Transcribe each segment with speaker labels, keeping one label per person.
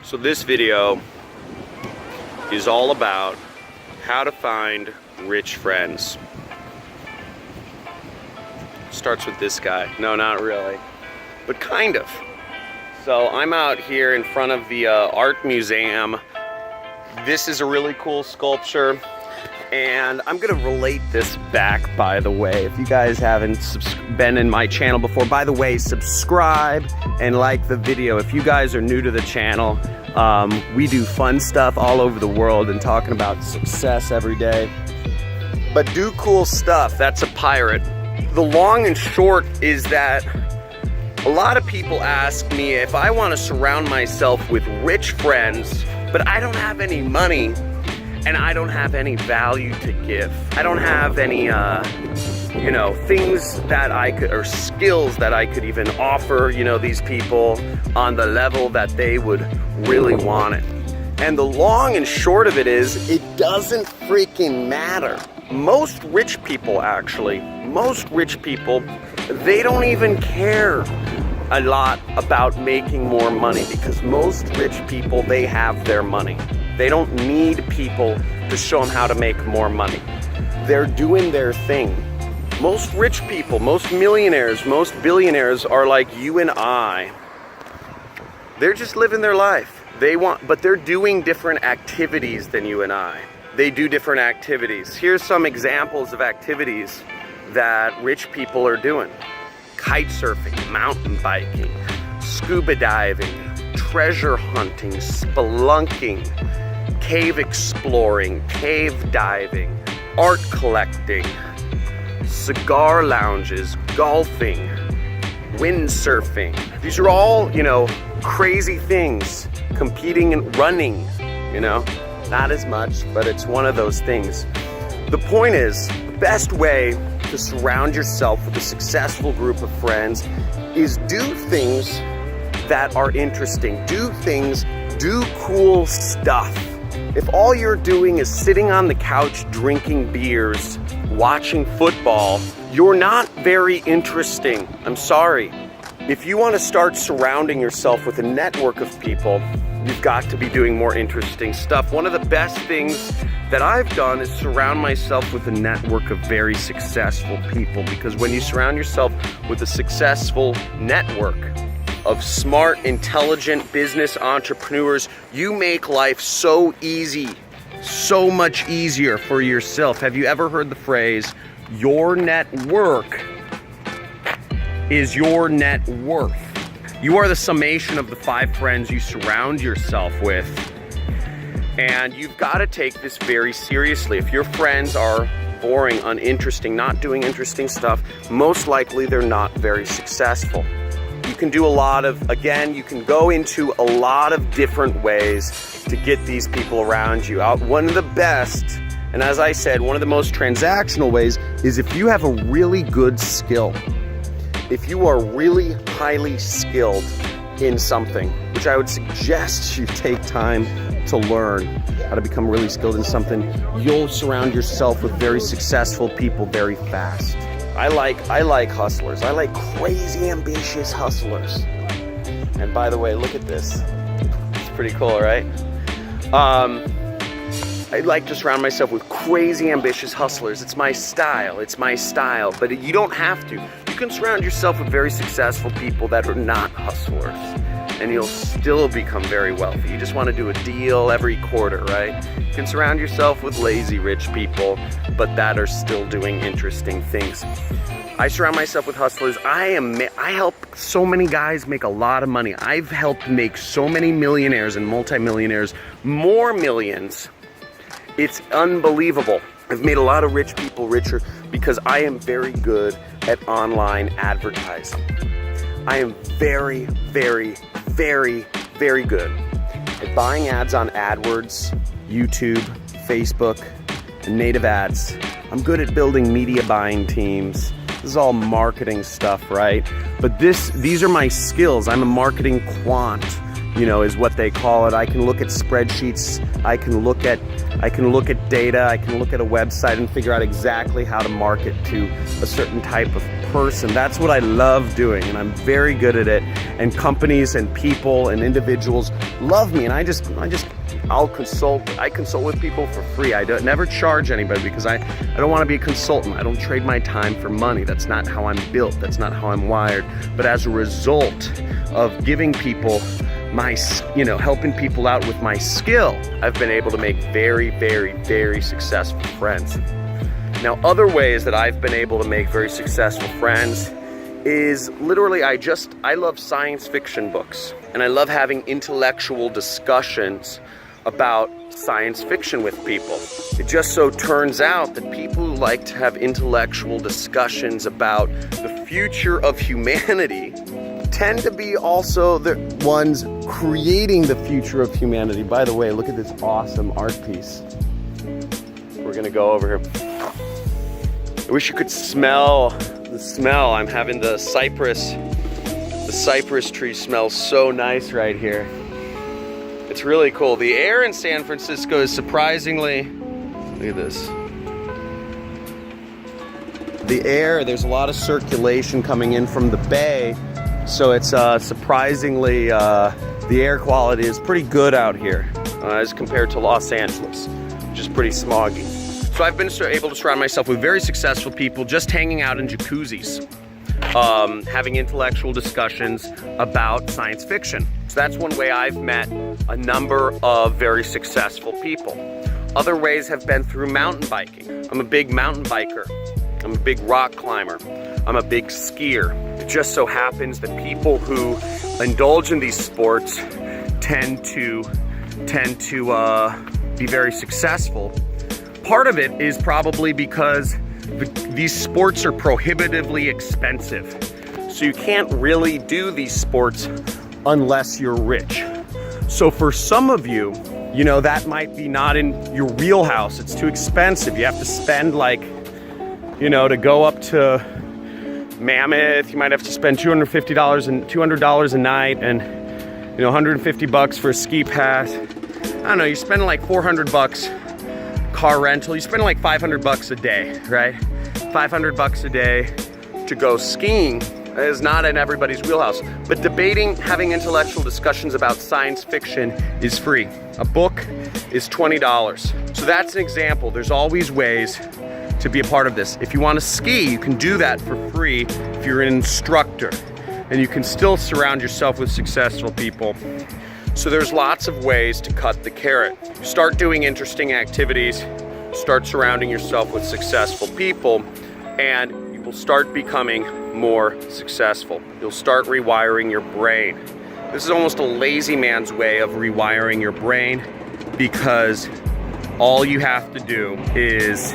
Speaker 1: So this video is all about how to find rich friends. Starts with this guy. No, not really, but kind of. So I'm out here in front of the art museum. This is a really cool sculpture, and I'm gonna relate this back, by the way. If you guys haven't been in my channel before, by the way, subscribe and like the video. If you guys are new to the channel, we do fun stuff all over the world and talking about success every day. But do cool stuff. That's a pirate. The long and short is that a lot of people ask me if I want to surround myself with rich friends, but I don't have any money and I don't have any value to give. I don't have any, you know, things that I could, or skills that I could even offer, you know, these people on the level that they would really want it. And the long and short of it is, it doesn't freaking matter. Most rich people, actually, most rich people, they don't even care a lot about making more money, because most rich people, they have their money. They don't need people to show them how to make more money. They're doing their thing. Most rich people, most millionaires, most billionaires are like you and I. They're just living their life. But they're doing different activities than you and I. They do different activities. Here's some examples of activities that rich people are doing. Kite surfing, mountain biking, scuba diving, treasure hunting, spelunking, cave exploring, cave diving, art collecting, cigar lounges, golfing, windsurfing. These are all, you know, crazy things. Competing and running, you know, not as much, but it's one of those things. The point is, the best way to surround yourself with a successful group of friends is do things that are interesting. Do cool stuff. If all you're doing is sitting on the couch drinking beers, watching football, you're not very interesting. I'm sorry. If you want to start surrounding yourself with a network of people, you've got to be doing more interesting stuff. One of the best things that I've done is surround myself with a network of very successful people, because when you surround yourself with a successful network of smart, intelligent business entrepreneurs, you make life so easy, so much easier for yourself. Have you ever heard the phrase, your network is your net worth? You are the summation of the 5 friends you surround yourself with. And you've got to take this very seriously. If your friends are boring, uninteresting, not doing interesting stuff, most likely they're not very successful. You can do a lot of, again, you can go into a lot of different ways to get these people around you. One of the best, and as I said, one of the most transactional ways is if you have a really good skill. If you are really highly skilled in something, which I would suggest you take time to learn how to become really skilled in something, you'll surround yourself with very successful people very fast. I like hustlers. I like crazy ambitious hustlers. And by the way, look at this. It's pretty cool, right? I like to surround myself with crazy ambitious hustlers. It's my style. It's my style. But you don't have to. You can surround yourself with very successful people that are not hustlers, and you'll still become very wealthy. You just want to do a deal every quarter, right? You can surround yourself with lazy rich people, but that are still doing interesting things. I surround myself with hustlers. I help so many guys make a lot of money. I've helped make so many millionaires and multimillionaires more millions. It's unbelievable. I've made a lot of rich people richer because I am very good at online advertising. I am very, very, very, very good at buying ads on AdWords, YouTube, Facebook, and native ads. I'm good at building media buying teams. This is all marketing stuff, right? But these are my skills. I'm a marketing quant, you know, is what they call it. I can look at spreadsheets. I can look at data. I can look at a website and figure out exactly how to market to a certain type of person. That's what I love doing, and I'm very good at it. And companies and people and individuals love me, and I consult with people for free. I never charge anybody because I don't want to be a consultant. I don't trade my time for money. That's not how I'm built. That's not how I'm wired. But as a result of giving people helping people out with my skill, I've been able to make very, very, very successful friends. Now, other ways that I've been able to make very successful friends is literally, I love science fiction books, and I love having intellectual discussions about science fiction with people. It just so turns out that people who like to have intellectual discussions about the future of humanity tend to be also the ones creating the future of humanity. By the way, look at this awesome art piece. We're gonna go over here. I wish you could smell the smell. I'm having the cypress tree smells so nice right here. It's really cool. The air in San Francisco is surprisingly, look at this. The air, there's a lot of circulation coming in from the bay, so it's surprisingly, the air quality is pretty good out here as compared to Los Angeles, which is pretty smoggy. So I've been able to surround myself with very successful people just hanging out in jacuzzis, having intellectual discussions about science fiction. So that's one way I've met a number of very successful people. Other ways have been through mountain biking. I'm a big mountain biker. I'm a big rock climber. I'm a big skier. It just so happens that people who indulge in these sports tend to be very successful. Part of it is probably because these sports are prohibitively expensive. So you can't really do these sports unless you're rich. So for some of you, that might be not in your wheelhouse. It's too expensive. You have to spend to go up to Mammoth, you might have to spend $200 a night and $150 for a ski pass. I don't know, you're spending like $400 car rental. You're spending like $500 a day, right? $500 a day to go skiing is not in everybody's wheelhouse. But debating, having intellectual discussions about science fiction is free. A book is $20. So that's an example. There's always ways to be a part of this. If you want to ski, you can do that for free if you're an instructor, and you can still surround yourself with successful people. So there's lots of ways to cut the carrot. Start doing interesting activities, start surrounding yourself with successful people, and you will start becoming more successful. You'll start rewiring your brain. This is almost a lazy man's way of rewiring your brain, because all you have to do is,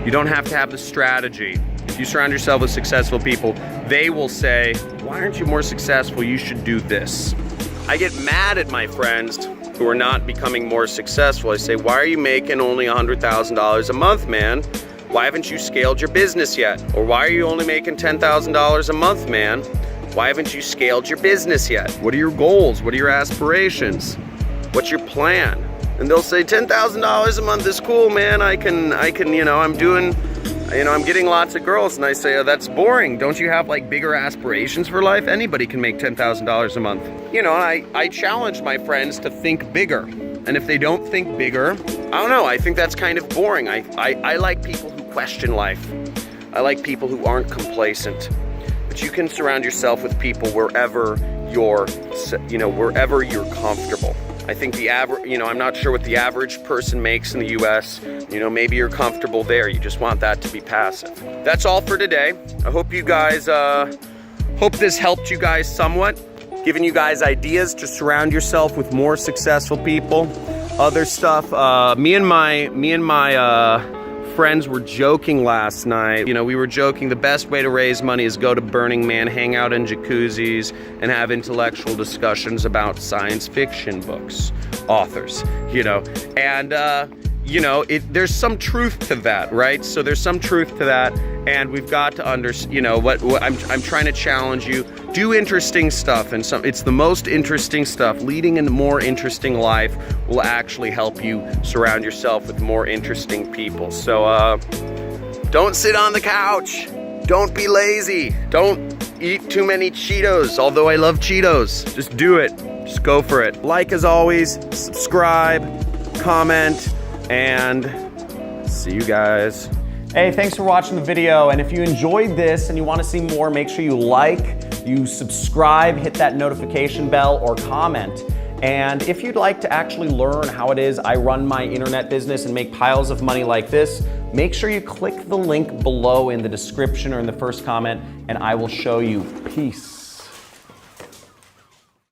Speaker 1: you don't have to have the strategy. If you surround yourself with successful people, they will say, why aren't you more successful? You should do this. I get mad at my friends who are not becoming more successful. I say, why are you making only $100,000 a month, man? Why haven't you scaled your business yet? Or why are you only making $10,000 a month, man? Why haven't you scaled your business yet? What are your goals? What are your aspirations? What's your plan? And they'll say, $10,000 a month is cool, man. I can, I'm getting lots of girls. And I say, oh, that's boring. Don't you have like bigger aspirations for life? Anybody can make $10,000 a month. I challenge my friends to think bigger. And if they don't think bigger, I don't know, I think that's kind of boring. I like people who question life. I like people who aren't complacent. But you can surround yourself with people wherever you're comfortable. I think the average, I'm not sure what the average person makes in the US. Maybe you're comfortable there. You just want that to be passive. That's all for today. I hope you guys, hope this helped you guys somewhat, giving you guys ideas to surround yourself with more successful people. Other stuff, me and my friends were joking last night. We were joking the best way to raise money is go to Burning Man, hang out in jacuzzis, and have intellectual discussions about science fiction books, authors, and there's some truth to that, right? So there's some truth to that, and we've got to what I'm trying to challenge you. Do interesting stuff, and it's the most interesting stuff. Leading a more interesting life will actually help you surround yourself with more interesting people. So don't sit on the couch. Don't be lazy. Don't eat too many Cheetos, although I love Cheetos. Just do it. Just go for it. Like as always, subscribe, comment, and see you guys. Hey, thanks for watching the video. And if you enjoyed this and you want to see more, make sure you like, you subscribe, hit that notification bell, or comment. And if you'd like to actually learn how it is I run my internet business and make piles of money like this, make sure you click the link below in the description or in the first comment, and I will show you. Peace.